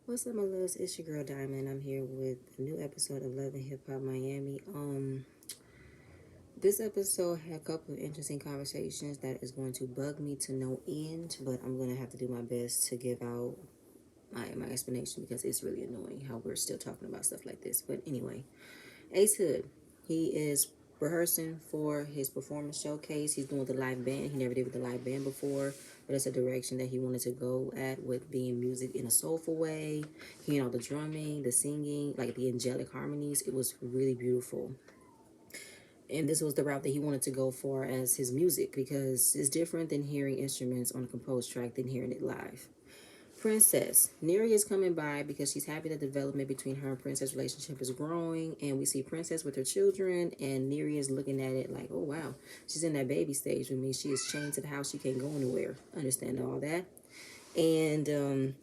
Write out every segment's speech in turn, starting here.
What's up, my loves? It's your girl Diamond. I'm here with a new episode of Love and Hip Hop Miami. This episode had a couple of interesting conversations that is going to bug me to no end, but I'm gonna have to do my best to give out my explanation because it's really annoying how we're still talking about stuff like this. But anyway, Ace Hood, he is rehearsing for his performance showcase. He's doing the live band. He never did with the live band before, but it's a direction that he wanted to go at with being music in a soulful way. Hearing all the drumming, the singing, like the angelic harmonies. It was really beautiful. And this was the route that he wanted to go for as his music because it's different than hearing instruments on a composed track than hearing it live. Princess. Neri is coming by because she's happy that the development between her and Princess relationship is growing, and we see Princess with her children, and Neri is looking at it like, oh wow, she's in that baby stage with me. She is chained to the house. She can't go anywhere. Understand all that. And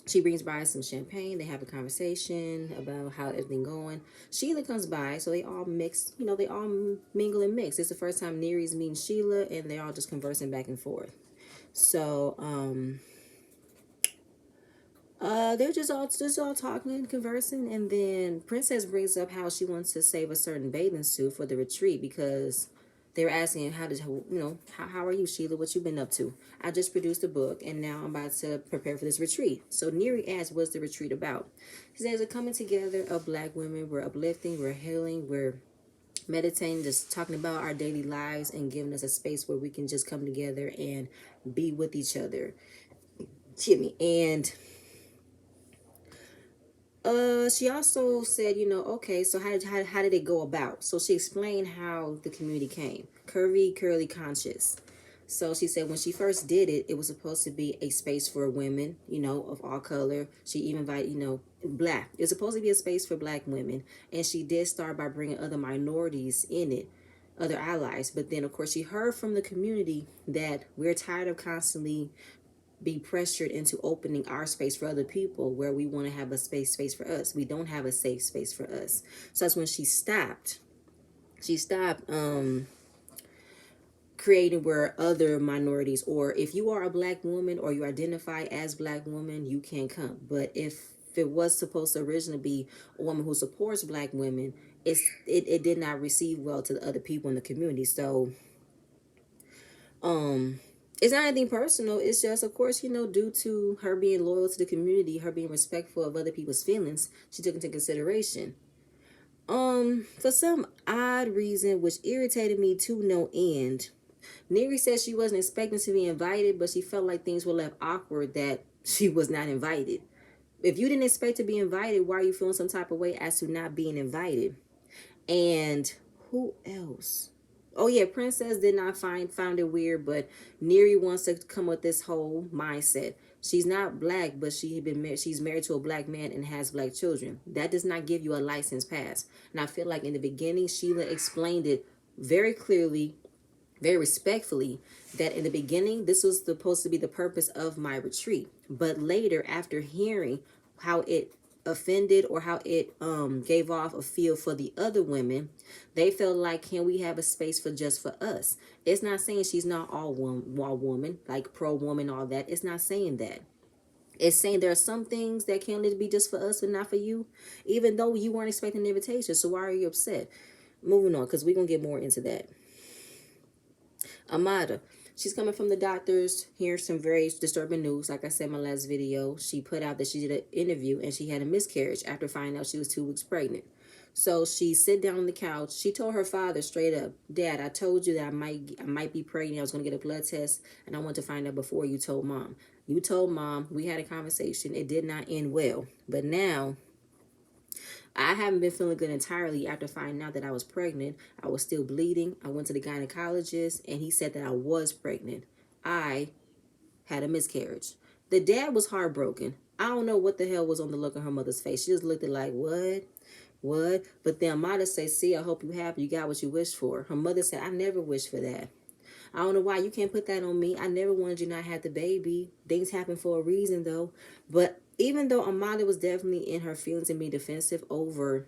she brings by some champagne. They have a conversation about how everything going. Sheila comes by, so they all mix. They all mingle and mix. It's the first time Neri's meeting Sheila, and they're all just conversing back and forth. So, they're just all talking and conversing, and then Princess brings up how she wants to save a certain bathing suit for the retreat because they were asking how are you, Sheila? What you been up to? I just produced a book, and now I'm about to prepare for this retreat. So Neri asks, "What's the retreat about?" She says, "A coming together of Black women. We're uplifting, we're healing, we're meditating, just talking about our daily lives, and giving us a space where we can just come together and be with each other." Excuse me, and she also said, okay, so how did it go about? So she explained how the community came. Curvy, curly, conscious. So she said when she first did it, it was supposed to be a space for women, of all color. She even invited, black. It was supposed to be a space for Black women. And she did start by bringing other minorities in it, other allies. But then, of course, she heard from the community that we're tired of constantly be pressured into opening our space for other people where we want to have a space for us. We don't have a safe space for us. So that's when she stopped creating where other minorities, or if you are a Black woman or you identify as Black woman, you can come. But if it was supposed to originally be a woman who supports Black women, it did not receive well to the other people in the community. So um it's not anything personal. It's just, of course, due to her being loyal to the community, her being respectful of other people's feelings, she took into consideration. For some odd reason, which irritated me to no end, Neri said she wasn't expecting to be invited, but she felt like things were left awkward that she was not invited. If you didn't expect to be invited, why are you feeling some type of way as to not being invited? And who else? Oh yeah, Princess did not found it weird, but Neri wants to come with this whole mindset. She's not Black, but she's married to a Black man and has Black children. That does not give you a license pass. And I feel like in the beginning, Sheila explained it very clearly, very respectfully, that in the beginning this was supposed to be the purpose of my retreat, but later, after hearing how it offended or how it gave off a feel for the other women, they felt like, can we have a space for just for us? It's not saying she's not all woman, like pro woman, all that. It's not saying that. It's saying there are some things that can only be just for us and not for you, even though you weren't expecting an invitation. So why are you upset? Moving on, because we're gonna get more into that. Amada, she's coming from the doctors. Here's some very disturbing news. Like I said in my last video, she put out that she did an interview and she had a miscarriage after finding out she was 2 weeks pregnant. So she sit down on the couch. She told her father straight up, "Dad, I told you that I might be pregnant. I was gonna get a blood test, and I want to find out before you told mom. You told mom. We had a conversation. It did not end well. But now I haven't been feeling good entirely after finding out that I was pregnant. I was still bleeding. I went to the gynecologist and he said that I was pregnant. I had a miscarriage." The dad was heartbroken. I don't know what the hell was on the look on her mother's face. She just looked at like, what? What? But then Amada said, "See, I hope you happy. You got what you wished for." Her mother said, "I never wished for that. I don't know why you can't put that on me. I never wanted you not to have the baby. Things happen for a reason, though." But even though Amada was definitely in her feelings and being defensive over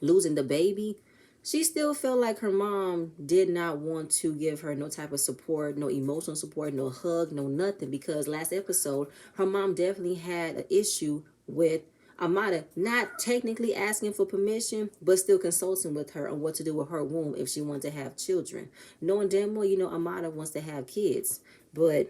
losing the baby, she still felt like her mom did not want to give her no type of support, no emotional support, no hug, no nothing. Because last episode, her mom definitely had an issue with Amada not technically asking for permission, but still consulting with her on what to do with her womb if she wanted to have children. Knowing damn well, Amada wants to have kids, but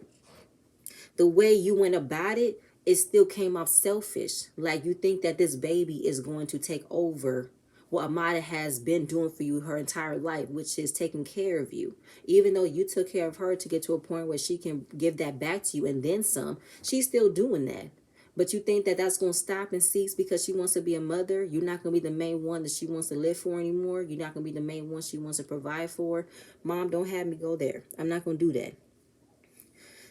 the way you went about it, it still came off selfish. Like you think that this baby is going to take over what Amada has been doing for you her entire life, which is taking care of you. Even though you took care of her to get to a point where she can give that back to you and then some, she's still doing that. But you think that that's going to stop and cease because she wants to be a mother? You're not going to be the main one that she wants to live for anymore. You're not going to be the main one she wants to provide for. Mom, don't have me go there. I'm not going to do that.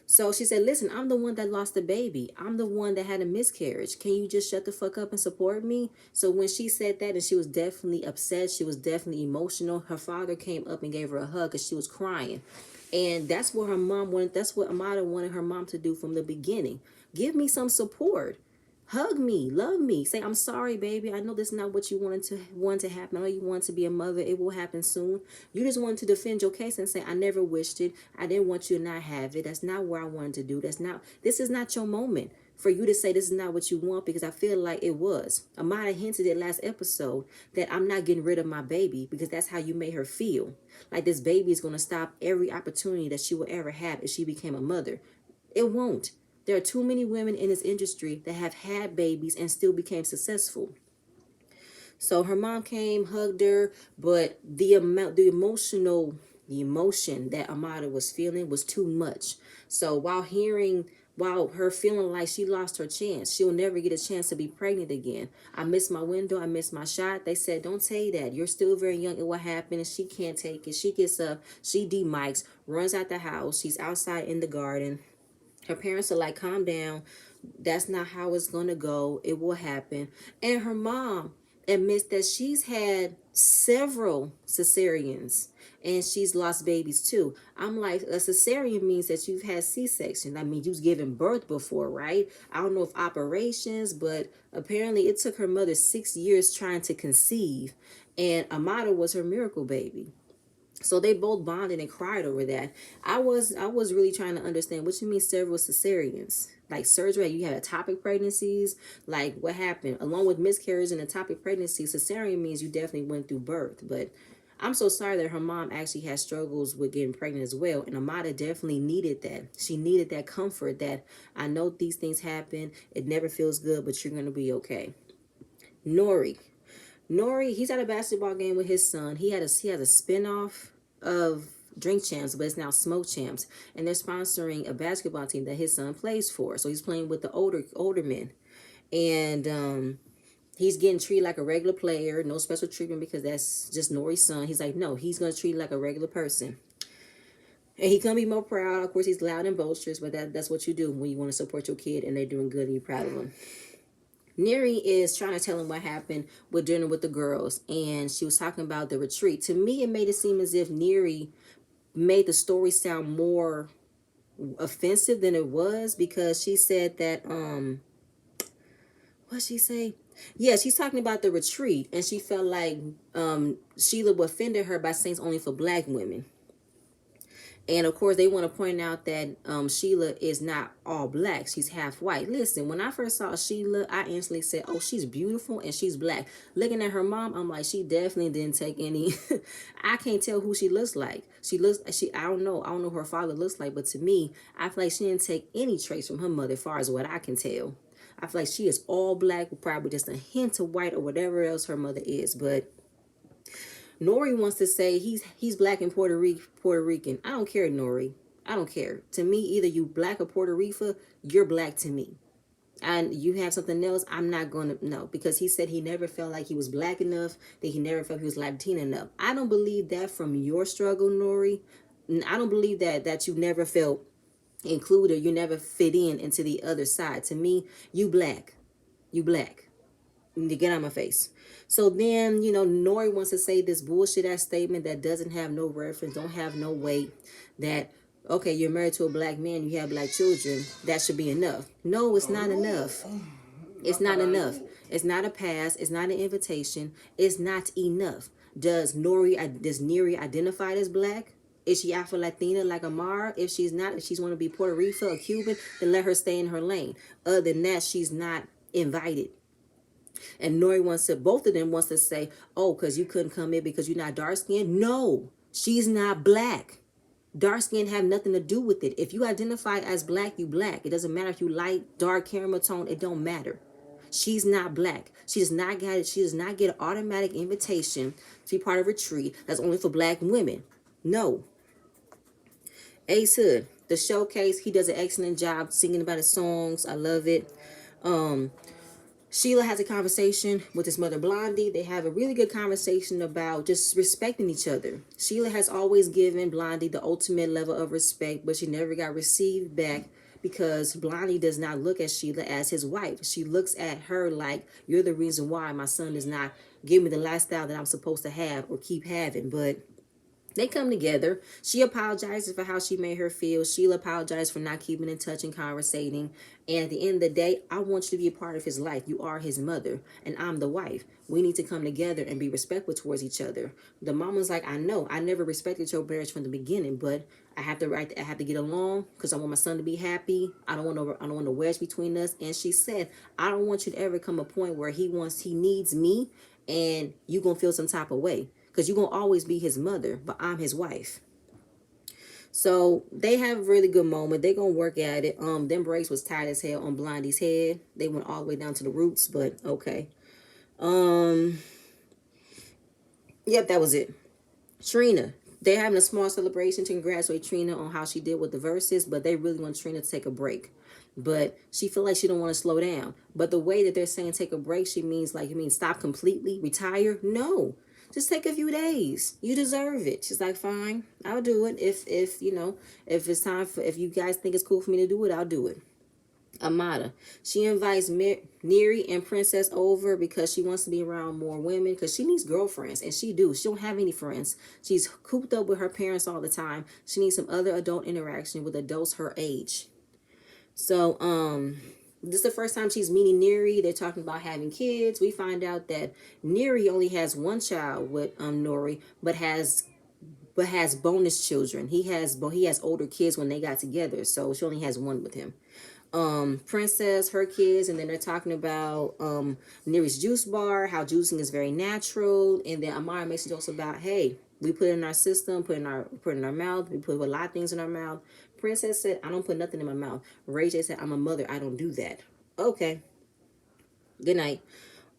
So she said, listen, I'm the one that lost the baby. I'm the one that had a miscarriage. Can you just shut the fuck up and support me? So when she said that, and she was definitely upset, she was definitely emotional, her father came up and gave her a hug because she was crying. And that's what her mom wanted. That's what Amada wanted her mom to do from the beginning. Give me some support. Hug me, love me. Say, I'm sorry, baby. I know this is not what you want to happen. I know you want to be a mother. It will happen soon. You just wanted to defend your case and say, I never wished it. I didn't want you to not have it. That's not what I wanted to do. This is not your moment for you to say this is not what you want, because I feel like it was. Amada hinted it last episode that I'm not getting rid of my baby because that's how you made her feel. Like this baby is going to stop every opportunity that she will ever have if she became a mother. It won't. There are too many women in this industry that have had babies and still became successful. So her mom came, hugged her, but the emotion that Amada was feeling was too much. So while her feeling like she lost her chance, she'll never get a chance to be pregnant again. I missed my window. I missed my shot. They said, don't say that. You're still very young. It will happen. And she can't take it. She gets up. She demics, runs out the house. She's outside in the garden. Her parents are like, calm down. That's not how it's going to go. It will happen. And her mom admits that she's had several cesareans and she's lost babies too. I'm like, a cesarean means that you've had C-section. I mean, you've given birth before, right? I don't know if operations, but apparently it took her mother 6 years trying to conceive. And Amada was her miracle baby. So they both bonded and cried over that. I was really trying to understand what you mean several cesareans. Like surgery, you had ectopic pregnancies. Like what happened? Along with miscarriage and ectopic pregnancy, cesarean means you definitely went through birth. But I'm so sorry that her mom actually had struggles with getting pregnant as well. And Amada definitely needed that. She needed that comfort that I know these things happen. It never feels good, but you're going to be okay. Nori, he's at a basketball game with his son. He has a spinoff of Drink Champs, but it's now Smoke Champs, and they're sponsoring a basketball team that his son plays for. So he's playing with the older men, and he's getting treated like a regular player, no special treatment because that's just Nori's son. He's like, no, he's gonna treat like a regular person. And he gonna be more proud. Of course, he's loud and boisterous, but that's what you do when you want to support your kid and they're doing good and you're proud of them. Neri is trying to tell him what happened with dinner with the girls, and she was talking about the retreat. To me, it made it seem as if Neri made the story sound more offensive than it was, because she said that what'd she say? Yeah, she's talking about the retreat, and she felt like Sheila offended her by saying it's only for black women. And of course, they want to point out that Sheila is not all black. She's half white. Listen, when I first saw Sheila, I instantly said, oh, she's beautiful and she's black. Looking at her mom, I'm like, she definitely didn't take any. I can't tell who she looks like. I don't know who her father looks like. But to me, I feel like she didn't take any traits from her mother as far as what I can tell. I feel like she is all black with probably just a hint of white or whatever else her mother is. But Nori wants to say he's black and Puerto Rican. I don't care, Nori. I don't care. To me, either you black or Puerto Rican, you're black to me. And you have something else, I'm not going to know. Because he said he never felt like he was black enough, that he never felt he was Latina enough. I don't believe that from your struggle, Nori. I don't believe that you never felt included, you never fit into the other side. To me, you black. You black. To get on my face. So then, Nori wants to say this bullshit ass statement that doesn't have no reference, don't have no weight, that, okay, you're married to a black man, you have black children, that should be enough. No, it's not enough. It's not enough. It's not a pass. It's not an invitation. It's not enough. Does Neri identify as black? Is she Afro-Latina like Amara? If she's not, if she's want to be Puerto Rico or Cuban, then let her stay in her lane. Other than that, she's not invited. And Nori wants to, both of them wants to say, oh, because you couldn't come in because you're not dark skinned. No, she's not black. Dark skin have nothing to do with it. If you identify as black, you black. It doesn't matter if you light, dark, caramel tone. It don't matter. She's not black. She does not get an automatic invitation to be part of a retreat that's only for black women. No. Ace Hood, the showcase, he does an excellent job singing about his songs. I love it. Sheila has a conversation with his mother Blondie. They have a really good conversation about just respecting each other. Sheila has always given Blondie the ultimate level of respect, but she never got received back because Blondie does not look at Sheila as his wife. She looks at her like, you're the reason why my son is not giving me the lifestyle that I'm supposed to have or keep having. But they come together. She apologizes for how she made her feel. Sheila apologized for not keeping in touch and conversating. And at the end of the day, I want you to be a part of his life. You are his mother, and I'm the wife. We need to come together and be respectful towards each other. The mama's like, I know, I never respected your marriage from the beginning, but I have to get along because I want my son to be happy. I don't want a wedge between us. And she said, I don't want you to ever come a point where he needs me, and you gonna feel some type of way. Because you're going to always be his mother, but I'm his wife. So they have a really good moment. They're going to work at it. Them braids was tight as hell on Blondie's head. They went all the way down to the roots, but okay. Yep, that was it. Trina. They're having a small celebration to congratulate Trina on how she did with the verses, but they really want Trina to take a break. But she feel like she don't want to slow down. But the way that they're saying take a break, she means like, you mean stop completely, retire? No. Just take a few days. You deserve it. She's like, fine, I'll do it. If you know, if it's time for, if you guys think it's cool for me to do it, I'll do it. Amada, she invites Neri and Princess over because she wants to be around more women because she needs girlfriends, and she don't have any friends. She's cooped up with her parents all the time. She needs some other adult interaction with adults her age. So this is the first time she's meeting Neri. They're talking about having kids. We find out that Neri only has one child with Nori, but has bonus children. He has older kids when they got together, so she only has one with him. Princess, her kids, and then they're talking about Neri's juice bar, how juicing is very natural, and then Amara makes jokes about, hey, we put it in our system, put it in our mouth, we put a lot of things in our mouth. Princess said, I don't put nothing in my mouth. Ray J said, I'm a mother, I don't do that. Okay. Good night.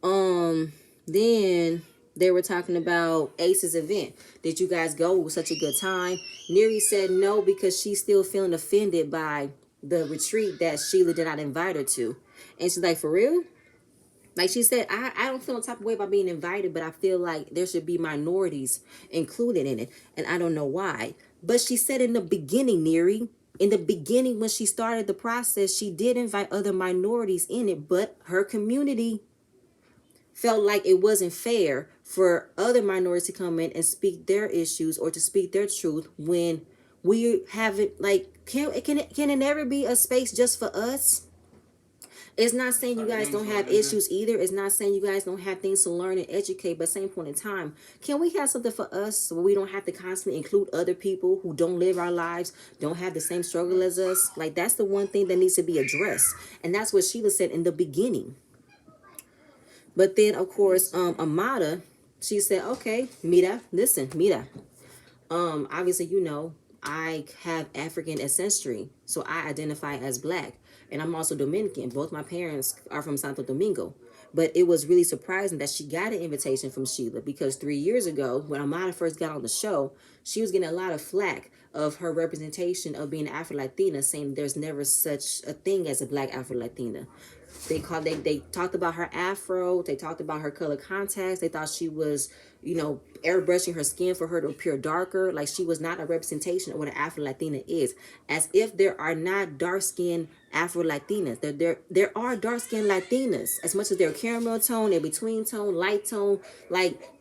Then they were talking about Ace's event. Did you guys go? It was such a good time. Neri said no because she's still feeling offended by the retreat that Sheila did not invite her to. And she's like, for real? Like she said, I don't feel no type of way about being invited, but I feel like there should be minorities included in it. And I don't know why. But she said in the beginning, Neri, in the beginning when she started the process, she did invite other minorities in it, but her community felt like it wasn't fair for other minorities to come in and speak their issues or to speak their truth when we haven't, like, can it never be a space just for us? It's not saying you guys don't have issues either. It's not saying you guys don't have things to learn and educate, but same point in time, can we have something for us where we don't have to constantly include other people who don't live our lives, don't have the same struggle as us? Like, that's the one thing that needs to be addressed. And that's what Sheila said in the beginning. But then, of course, Amada, she said, okay, Mira, listen, Mira. Obviously, you know, I have African ancestry, so I identify as black. And I'm also Dominican. Both my parents are from Santo Domingo. But it was really surprising that she got an invitation from Sheila because 3 years ago, when Amada first got on the show, she was getting a lot of flack of her representation of being Afro-Latina, saying there's never such a thing as a black Afro-Latina. They talked about her afro. They talked about her color contacts. They thought she was, you know, airbrushing her skin for her to appear darker. Like she was not a representation of what an Afro-Latina is. As if there are not dark-skinned Afro-Latinas. There are dark-skinned Latinas. As much as they're caramel tone, they're between tone, light tone. Like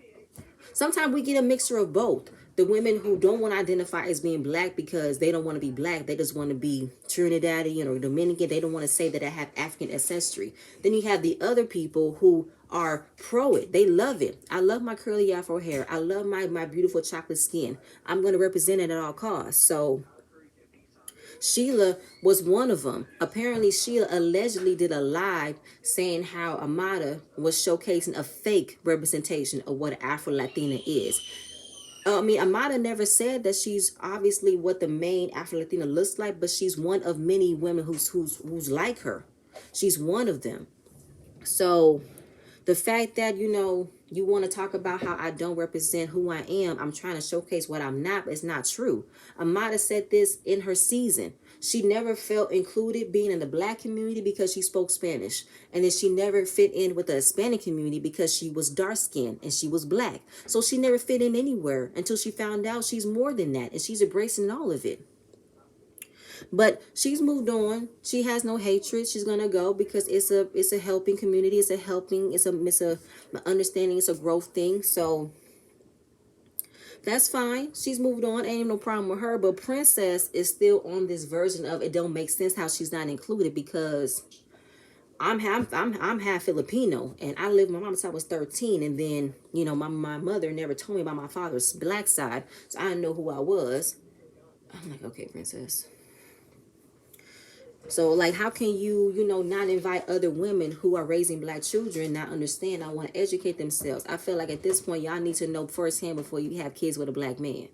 sometimes we get a mixture of both. The women who don't want to identify as being black because they don't want to be black, they just want to be Trinidadian or Dominican. They don't want to say that I have African ancestry. Then you have the other people who are pro it. They love it. I love my curly afro hair. I love my beautiful chocolate skin. I'm going to represent it at all costs. So Sheila was one of them. Apparently, Sheila allegedly did a live saying how Amada was showcasing a fake representation of what Afro Latina is. I mean, Amada never said that she's obviously what the main Afro Latina looks like, but she's one of many women who's like her. She's one of them. So the fact that you want to talk about how I don't represent who I am, I'm trying to showcase what I'm not, but it's not true. Amada said this in her season. She never felt included being in the black community because she spoke Spanish, and then she never fit in with the Hispanic community because she was dark skinned and she was black. So she never fit in anywhere until she found out she's more than that, and she's embracing all of it. But she's moved on. She has no hatred. She's gonna go because it's a helping community. It's a understanding. It's a growth thing. So that's fine. She's moved on. Ain't no problem with her. But Princess is still on this version of it. Don't make sense how she's not included because I'm half Filipino and I lived with my mom since I was 13, and then my mother never told me about my father's black side, so I didn't know who I was. I'm like, okay, Princess. So, like, how can you not invite other women who are raising black children, not understand, I want to educate themselves? I feel like at this point, y'all need to know firsthand before you have kids with a black man.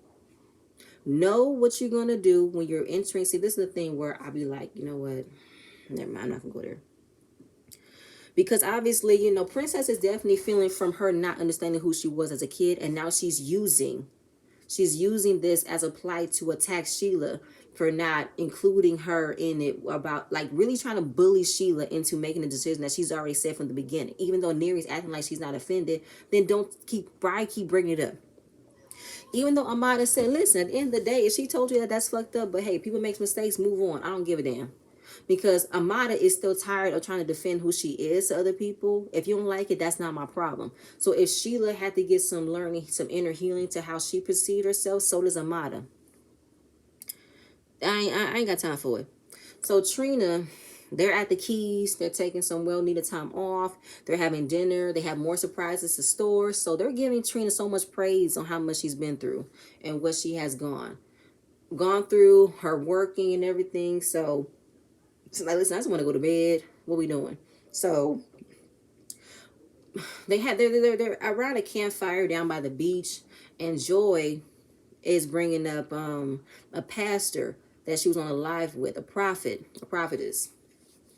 Know what you're going to do when you're entering. See, this is the thing where I'll be like, you know what? Never mind, I'm not going to go there. Because obviously, Princess is definitely feeling from her not understanding who she was as a kid. And now she's using this as a plight to attack Sheila for not including her in it, about like really trying to bully Sheila into making a decision that she's already said from the beginning. Even though Neri's acting like she's not offended, then don't keep bringing it up. Even though Amada said, listen, at the end of the day, if she told you that that's fucked up, but hey, people make mistakes, move on. I don't give a damn. Because Amada is still tired of trying to defend who she is to other people. If you don't like it, that's not my problem. So if Sheila had to get some learning, some inner healing to how she perceived herself, so does Amada. I ain't got time for it. So Trina, they're at the Keys. They're taking some well-needed time off. They're having dinner. They have more surprises to store. So they're giving Trina so much praise on how much she's been through and what she has gone through, her working and everything. So like, listen, I just want to go to bed. What we doing? So they're around a campfire down by the beach, and Joy is bringing up a pastor that she was on a live with, a prophetess.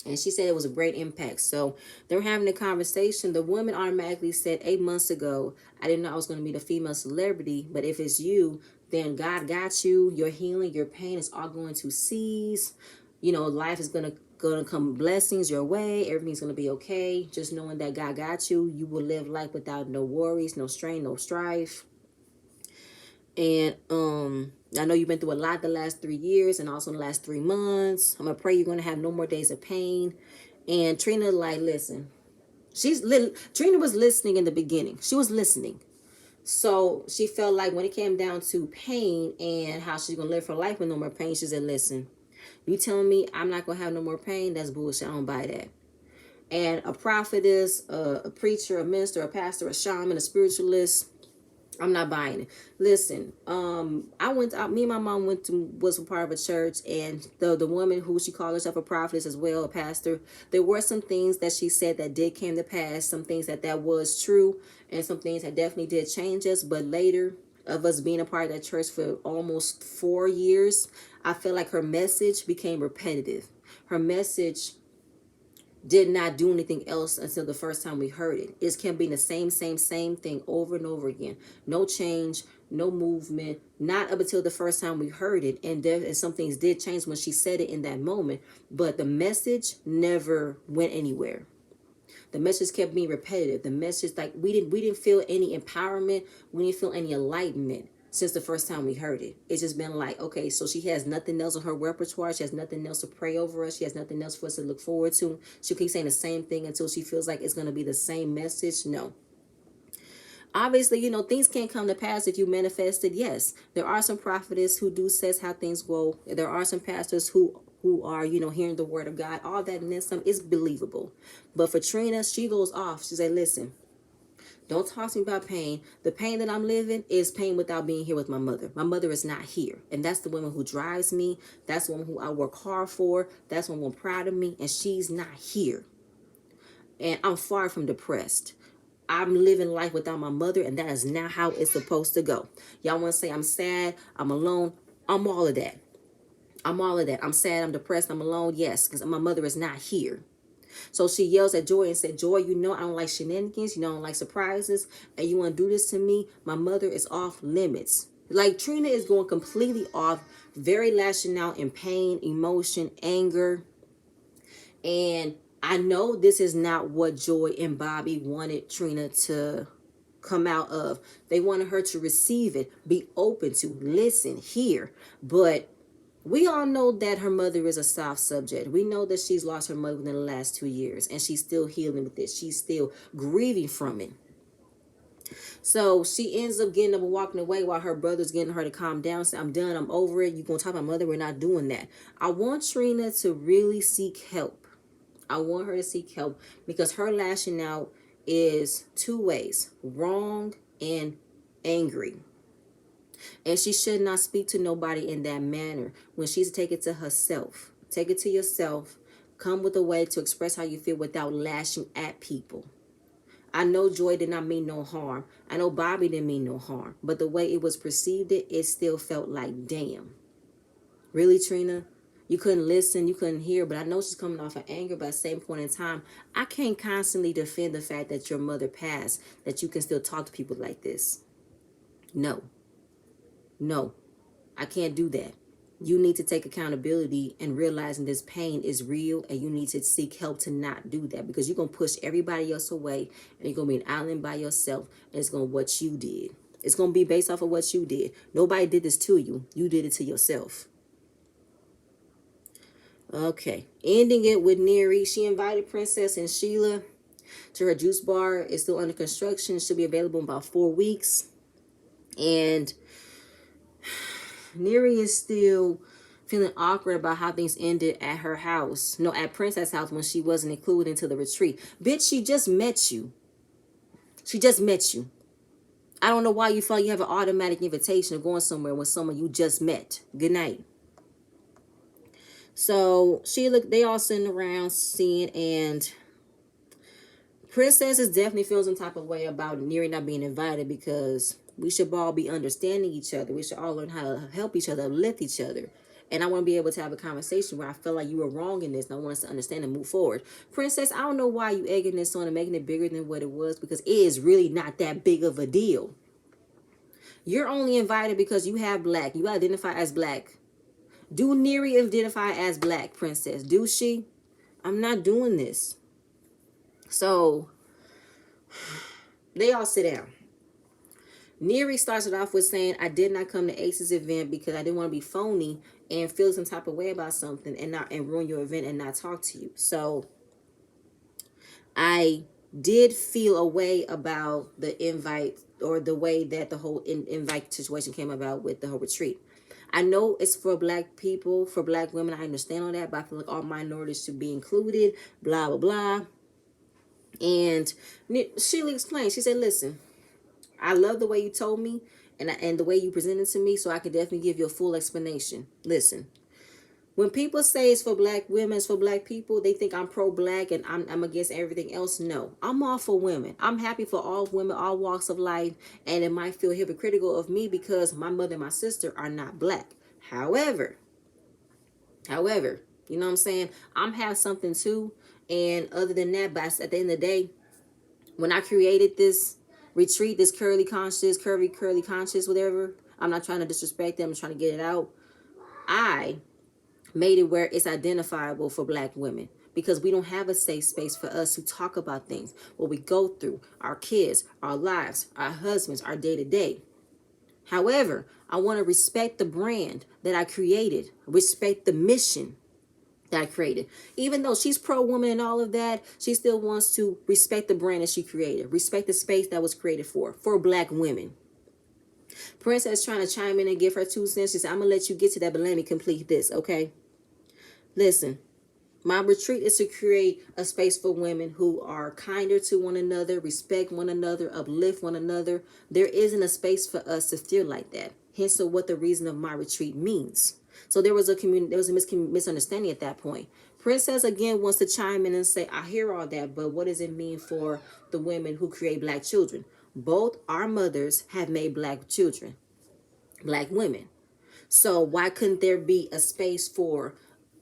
And she said it was a great impact. So they're having a conversation. The woman automatically said 8 months ago, I didn't know I was going to meet a female celebrity, but if it's you, then God got you. Your healing, your pain is all going to cease. Life is gonna come blessings your way. Everything's gonna be okay. Just knowing that God got you, you will live life without no worries, no strain, no strife. And I know you've been through a lot the last 3 years and also in the last 3 months. I'm gonna pray you're gonna have no more days of pain. And Trina, like, listen, Trina was listening in the beginning. She was listening. So she felt like when it came down to pain and how she's gonna live her life with no more pain, she said, listen, you telling me I'm not gonna have no more pain? That's bullshit. I don't buy that. And a prophetess, a preacher, a minister, a pastor, a shaman, a spiritualist, I'm not buying it. Listen, me and my mom was a part of a church, and the woman who she called herself a prophetess as well, a pastor, there were some things that she said that did came to pass, some things that was true, and some things that definitely did change us. But later, of us being a part of that church for almost 4 years, I feel like her message became repetitive. Her message did not do anything else until the first time we heard it. It can be the same thing over and over again. No change, no movement, not up until the first time we heard it. And some things did change when she said it in that moment, but the message never went anywhere. The message kept being repetitive. The message, like, we didn't feel any empowerment. We didn't feel any enlightenment since the first time we heard it. It's just been like, okay, so she has nothing else on her repertoire. She has nothing else to pray over us. She has nothing else for us to look forward to. She'll keep saying the same thing until she feels like it's going to be the same message. No. Obviously, things can't come to pass if you manifest it. Yes, there are some prophetess who do says how things go. There are some pastors who are, hearing the word of God. All that and then some is believable. But for Trina, she goes off. She said, listen, Don't talk to me about pain. The pain that I'm living is pain without being here with my mother. My mother is not here. And that's the woman who drives me. That's the woman who I work hard for. That's the woman proud of me. And she's not here. And I'm far from depressed. I'm living life without my mother, and that is not how it's supposed to go. Y'all want to say I'm sad, I'm alone. I'm all of that. I'm all of that. I'm sad, I'm depressed, I'm alone. Yes, because my mother is not here. So she yells at Joy and said, Joy, you know I don't like shenanigans. You know I don't like surprises. And you want to do this to me? My mother is off limits. Like Trina is going completely off, very lashing out in pain, emotion, anger. And I know this is not what Joy and Bobby wanted Trina to come out of. They wanted her to receive it, be open to, listen, hear. But we all know that her mother is a soft subject. We know that she's lost her mother within the last 2 years, and she's still healing with it. She's still grieving from it. So she ends up getting up and walking away while her brother's getting her to calm down. Say, I'm done. I'm over it. You're going to talk about my mother. We're not doing that. I want Trina to really seek help. I want her to seek help because her lashing out is two ways, wrong and angry. And she should not speak to nobody in that manner. When she's take it to herself, take it to yourself, come with a way to express how you feel without lashing at people. I know Joy did not mean no harm. I know Bobby didn't mean no harm. But the way it was perceived, it still felt like, damn. Really, Trina? You couldn't listen, you couldn't hear, but I know she's coming off of anger, but at the same point in time, I can't constantly defend the fact that your mother passed, that you can still talk to people like this. No. No, I can't do that. You need to take accountability and realizing this pain is real, and you need to seek help to not do that, because you're going to push everybody else away and you're going to be an island by yourself, and it's going to be what you did. It's going to be based off of what you did. Nobody did this to you. You did it to yourself. Okay, ending it with Neri. She invited Princess and Sheila to her juice bar. It's still under construction. It should be available in about 4 weeks. And Neri is still feeling awkward about how things ended at her house. No, at Princess' house when she wasn't included into the retreat. Bitch, she just met you. She just met you. I don't know why you felt you have an automatic invitation of going somewhere with someone you just met. Good night. So they all sitting around seeing, and Princess is definitely feeling some type of way about Neri not being invited, because we should all be understanding each other. We should all learn how to help each other, lift each other. And I want to be able to have a conversation where I feel like you were wrong in this, and I want us to understand and move forward. Princess, I don't know why you egging this on and making it bigger than what it was, because it is really not that big of a deal. You're only invited because you have black. You identify as black. Do Neri identify as black, Princess? Do she? I'm not doing this. So they all sit down. Neri starts it off with saying, I did not come to Ace's event because I didn't want to be phony and feel some type of way about something and ruin your event and not talk to you. So I did feel a way about the invite, or the way that the whole invite situation came about with the whole retreat. I know it's for black people, for black women. I understand all that, but I feel like all minorities should be included, blah, blah, blah. And Sheila explained, she said, listen, I love the way you told me and the way you presented to me, so I can definitely give you a full explanation. Listen, when people say it's for black women, it's for black people, they think I'm pro-black and I'm against everything else. No, I'm all for women. I'm happy for all women, all walks of life, and it might feel hypocritical of me because my mother and my sister are not black. However, you know what I'm saying? I'm have something too, and other than that, but at the end of the day, when I created this retreat, this curly conscious, whatever, I'm not trying to disrespect them, I'm trying to get it out. I made it where it's identifiable for black women, because we don't have a safe space for us to talk about things, what we go through, our kids, our lives, our husbands, our day-to-day. However, I want to respect the brand that I created, respect the mission that I created. Even though she's pro-woman and all of that, she still wants to respect the brand that she created, respect the space that was created for black women. Princess trying to chime in and give her 2 cents. She said, I'm going to let you get to that, but let me complete this, okay? Listen, My retreat is to create a space for women who are kinder to one another, respect one another, uplift one another. There isn't a space for us to feel like that. Hence, what the reason of my retreat means. So there was a misunderstanding at that point. Princess again wants to chime in and say, I hear all that, but what does it mean for the women who create black children? Both our mothers have made black children, black women. So why couldn't there be a space for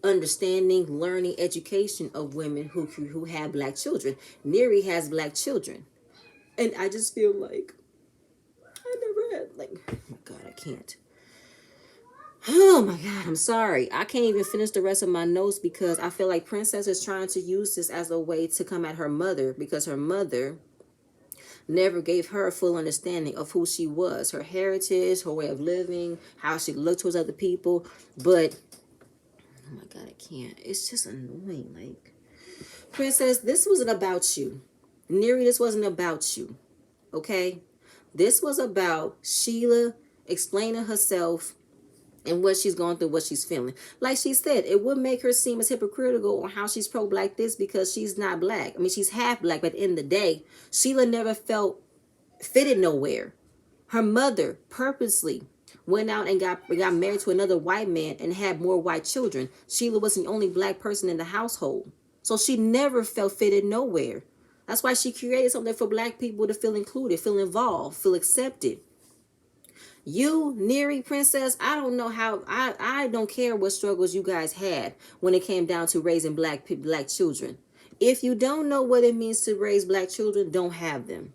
understanding, learning, education of women who have black children? Neri has black children, and I just feel like I never had like. Oh my God, I can't. Oh my God, I'm sorry. I can't even finish the rest of my notes because I feel like Princess is trying to use this as a way to come at her mother because her mother never gave her a full understanding of who she was, her heritage, her way of living, how she looked towards other people. But oh my God, I can't. It's just annoying. Like, Princess, this wasn't about you. Neri, this wasn't about you. Okay? This was about Sheila explaining herself and what she's going through, what she's feeling. Like she said, it would make her seem as hypocritical on how she's pro-black this because she's not black. I mean, she's half black, but at the end of the day, Sheila never felt fitted nowhere. Her mother purposely went out and got married to another white man and had more white children. Sheila was the only black person in the household. So she never felt fitted nowhere. That's why she created something for black people to feel included, feel involved, feel accepted. You, Neri, Princess, I don't know how, I don't care what struggles you guys had when it came down to raising black children. If you don't know what it means to raise black children, don't have them.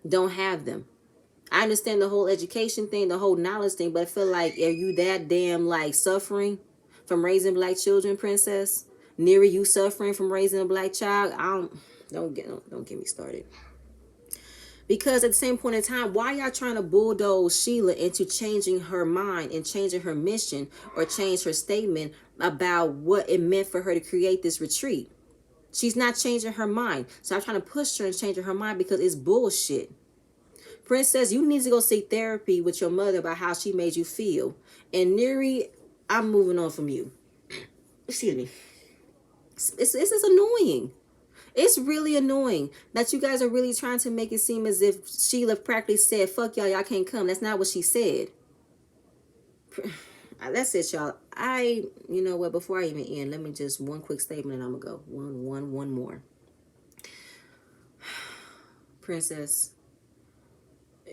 Don't have them. I understand the whole education thing, the whole knowledge thing, but I feel like, are you that damn like suffering from raising black children, Princess? Neri, you suffering from raising a black child? Don't get me started. Because at the same point in time, why y'all trying to bulldoze Sheila into changing her mind and changing her mission or change her statement about what it meant for her to create this retreat? She's not changing her mind. So I'm trying to push her and change her mind because it's bullshit. Princess, you need to go seek therapy with your mother about how she made you feel. And Neri, I'm moving on from you. Excuse me. It's just annoying. It's really annoying that you guys are really trying to make it seem as if Sheila practically said, fuck y'all, y'all can't come. That's not what she said. That's it, y'all. You know what, before I even end, let me just one quick statement and I'm gonna go. One more. Princess,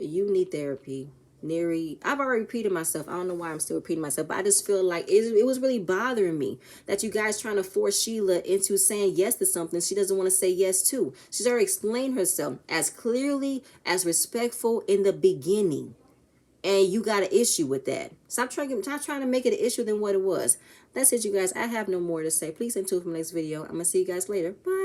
you need therapy. Neri, I've already repeated myself. I don't know why I'm still repeating myself, but I just feel like it was really bothering me that you guys trying to force Sheila into saying yes to something she doesn't want to say yes to. She's already explained herself as clearly, as respectful in the beginning. And you got an issue with that. Stop trying to make it an issue than what it was. That's it, you guys. I have no more to say. Please stay tuned for the next video. I'm going to see you guys later. Bye.